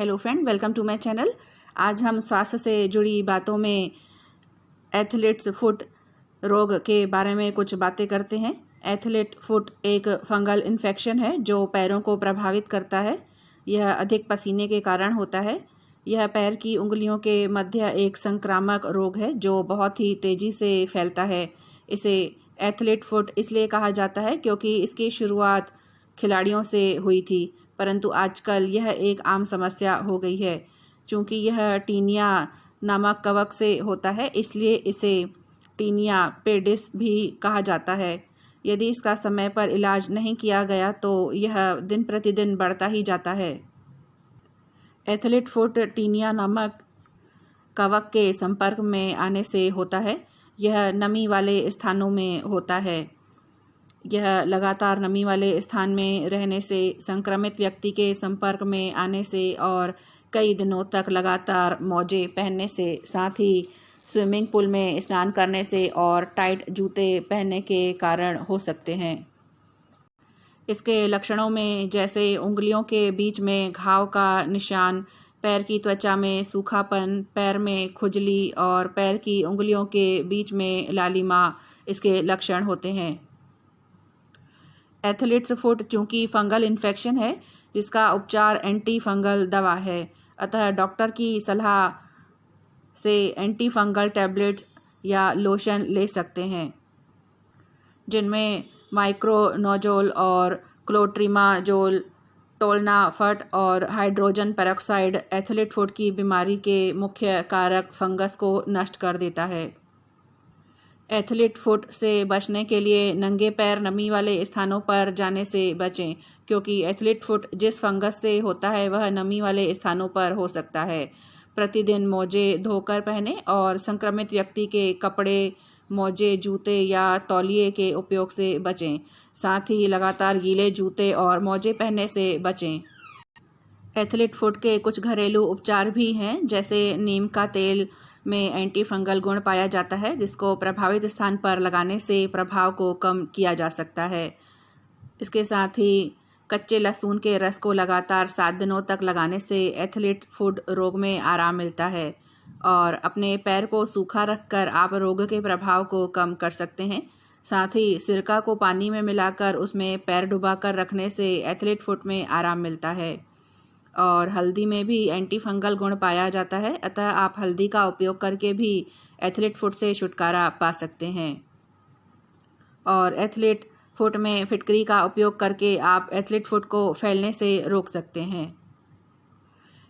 Hello friend, welcome to my channel. आज हम स्वास्थ्य से जुड़ी बातों में एथलीट्स फुट रोग के बारे में कुछ बातें करते हैं। एथलीट फुट एक फंगल इन्फेक्शन है जो पैरों को प्रभावित करता है। यह अधिक पसीने के कारण होता है। यह पैर की उंगलियों के मध्य एक संक्रामक रोग है जो बहुत ही तेज़ी से फैलता है। इसे एथलीट फुट इसलिए कहा जाता है क्योंकि इसकी शुरुआत खिलाड़ियों से हुई थी, परंतु आजकल यह एक आम समस्या हो गई है। चूँकि यह टीनिया नामक कवक से होता है, इसलिए इसे टीनिया पेडिस भी कहा जाता है। यदि इसका समय पर इलाज नहीं किया गया तो यह दिन प्रतिदिन बढ़ता ही जाता है। एथलीट फुट टीनिया नामक कवक के संपर्क में आने से होता है। यह नमी वाले स्थानों में होता है। यह लगातार नमी वाले स्थान में रहने से, संक्रमित व्यक्ति के संपर्क में आने से और कई दिनों तक लगातार मोजे पहनने से, साथ ही स्विमिंग पूल में स्नान करने से और टाइट जूते पहनने के कारण हो सकते हैं। इसके लक्षणों में जैसे उंगलियों के बीच में घाव का निशान, पैर की त्वचा में सूखापन, पैर में खुजली और पैर की उंगलियों के बीच में लालिमा इसके लक्षण होते हैं। एथलीट्स फुट चूँकि फंगल इन्फेक्शन है जिसका उपचार एंटी फंगल दवा है, अतः डॉक्टर की सलाह से एंटी फंगल टैबलेट्स या लोशन ले सकते हैं जिनमें माइक्रोनोजोल और क्लोट्रिमाजोल, टोलनाफट और हाइड्रोजन पेरोक्साइड एथलीट फुट की बीमारी के मुख्य कारक फंगस को नष्ट कर देता है। एथलीट फुट से बचने के लिए नंगे पैर नमी वाले स्थानों पर जाने से बचें, क्योंकि एथलीट फुट जिस फंगस से होता है वह नमी वाले स्थानों पर हो सकता है। प्रतिदिन मोजे धोकर पहने और संक्रमित व्यक्ति के कपड़े, मोजे, जूते या तौलिए के उपयोग से बचें। साथ ही लगातार गीले जूते और मोजे पहनने से बचें। एथलीट फुट के कुछ घरेलू उपचार भी हैं, जैसे नीम का तेल में एंटी फंगल गुण पाया जाता है जिसको प्रभावित स्थान पर लगाने से प्रभाव को कम किया जा सकता है। इसके साथ ही कच्चे लहसुन के रस को लगातार 7 दिनों तक लगाने से एथलीट फुट रोग में आराम मिलता है। और अपने पैर को सूखा रखकर आप रोग के प्रभाव को कम कर सकते हैं। साथ ही सिरका को पानी में मिलाकर उसमें पैर डुबाकर रखने से एथलीट फुट में आराम मिलता है। और हल्दी में भी एंटी फंगल गुण पाया जाता है, अतः आप हल्दी का उपयोग करके भी एथलीट फुट से छुटकारा पा सकते हैं। और एथलीट फुट में फिटकरी का उपयोग करके आप एथलीट फुट को फैलने से रोक सकते हैं।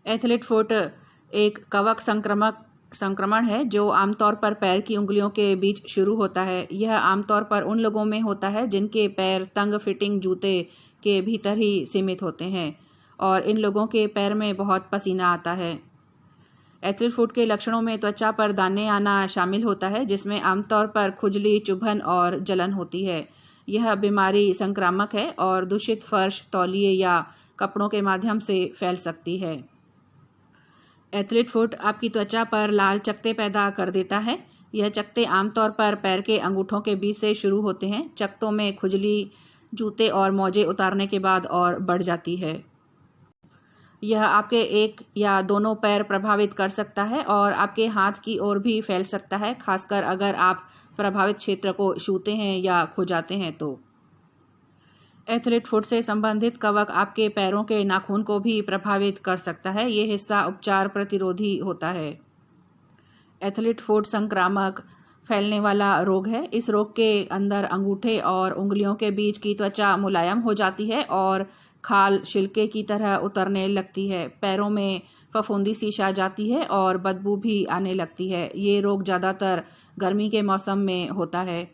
एथलीट फुट एक कवक संक्रमण है जो आमतौर पर पैर की उंगलियों के बीच शुरू होता है। यह आमतौर पर उन लोगों में होता है जिनके पैर तंग फिटिंग जूते के भीतर ही सीमित होते हैं और इन लोगों के पैर में बहुत पसीना आता है। एथलीट फुट के लक्षणों में त्वचा पर दाने आना शामिल होता है, जिसमें आमतौर पर खुजली, चुभन और जलन होती है। यह बीमारी संक्रामक है और दूषित फर्श, तौलिए या कपड़ों के माध्यम से फैल सकती है। एथलीट फुट आपकी त्वचा पर लाल चकत्ते पैदा कर देता है। यह चकत्ते आमतौर पर पैर के अंगूठों के बीच से शुरू होते हैं। चकत्तों में खुजली जूते और मोजे उतारने के बाद और बढ़ जाती है। यह आपके एक या दोनों पैर प्रभावित कर सकता है और आपके हाथ की ओर भी फैल सकता है, खासकर अगर आप प्रभावित क्षेत्र को छूते हैं या खुजाते हैं तो। एथलीट फुट से संबंधित कवक आपके पैरों के नाखून को भी प्रभावित कर सकता है। ये हिस्सा उपचार प्रतिरोधी होता है। एथलीट फुट संक्रामक फैलने वाला रोग है। इस रोग के अंदर अंगूठे और उंगलियों के बीच की त्वचा मुलायम हो जाती है और खाल छिलके की तरह उतरने लगती है। पैरों में फफूंदी सी छा जाती है और बदबू भी आने लगती है। ये रोग ज़्यादातर गर्मी के मौसम में होता है।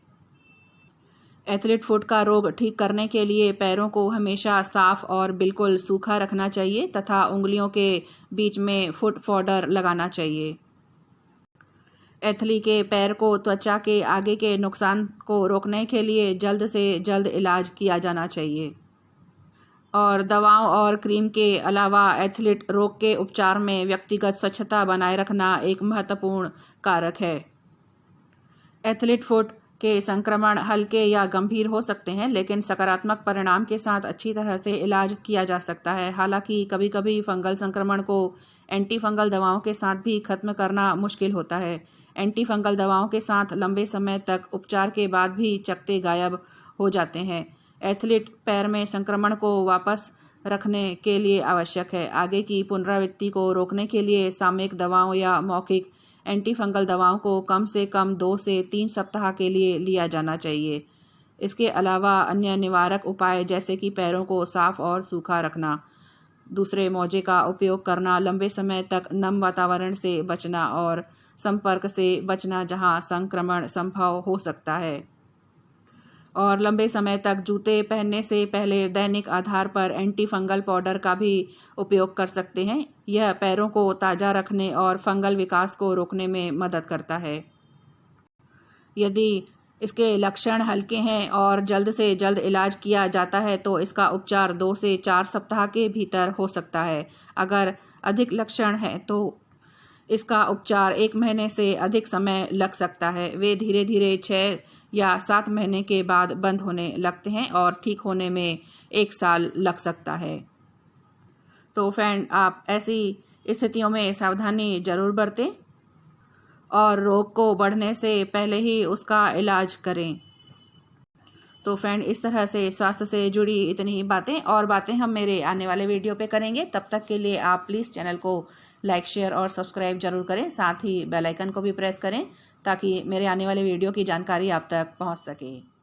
एथलीट फुट का रोग ठीक करने के लिए पैरों को हमेशा साफ और बिल्कुल सूखा रखना चाहिए तथा उंगलियों के बीच में फुट पाउडर लगाना चाहिए। एथलीट के पैर को त्वचा के आगे के नुकसान को रोकने के लिए जल्द से जल्द इलाज किया जाना चाहिए। और दवाओं और क्रीम के अलावा एथलीट रोग के उपचार में व्यक्तिगत स्वच्छता बनाए रखना एक महत्वपूर्ण कारक है। एथलीट फुट के संक्रमण हल्के या गंभीर हो सकते हैं, लेकिन सकारात्मक परिणाम के साथ अच्छी तरह से इलाज किया जा सकता है। हालांकि कभी कभी फंगल संक्रमण को एंटी फंगल दवाओं के साथ भी खत्म करना मुश्किल होता है। एंटी फंगल दवाओं के साथ लंबे समय तक उपचार के बाद भी चकत्ते गायब हो जाते हैं। एथलीट पैर में संक्रमण को वापस रखने के लिए आवश्यक है। आगे की पुनरावृत्ति को रोकने के लिए सामयिक दवाओं या मौखिक एंटीफंगल दवाओं को कम से कम 2 से 3 सप्ताह के लिए लिया जाना चाहिए। इसके अलावा अन्य निवारक उपाय जैसे कि पैरों को साफ और सूखा रखना, दूसरे मोजे का उपयोग करना, लंबे समय तक नम वातावरण से बचना और संपर्क से बचना जहां संक्रमण संभव हो सकता है, और लंबे समय तक जूते पहनने से पहले दैनिक आधार पर एंटी फंगल पाउडर का भी उपयोग कर सकते हैं। यह पैरों को ताज़ा रखने और फंगल विकास को रोकने में मदद करता है। यदि इसके लक्षण हल्के हैं और जल्द से जल्द इलाज किया जाता है तो इसका उपचार 2 से 4 सप्ताह के भीतर हो सकता है। अगर अधिक लक्षण हैं तो इसका उपचार 1 महीने से अधिक समय लग सकता है। वे धीरे धीरे 6 या 7 महीने के बाद बंद होने लगते हैं और ठीक होने में 1 साल लग सकता है। तो फ्रेंड, आप ऐसी स्थितियों में सावधानी जरूर बरतें और रोग को बढ़ने से पहले ही उसका इलाज करें। तो फ्रेंड, इस तरह से स्वास्थ्य से जुड़ी इतनी ही बातें हम मेरे आने वाले वीडियो पे करेंगे। तब तक के लिए आप प्लीज़ चैनल को लाइक, शेयर और सब्सक्राइब जरूर करें। साथ ही बेल आइकन को भी प्रेस करें ताकि मेरे आने वाले वीडियो की जानकारी आप तक पहुंच सके।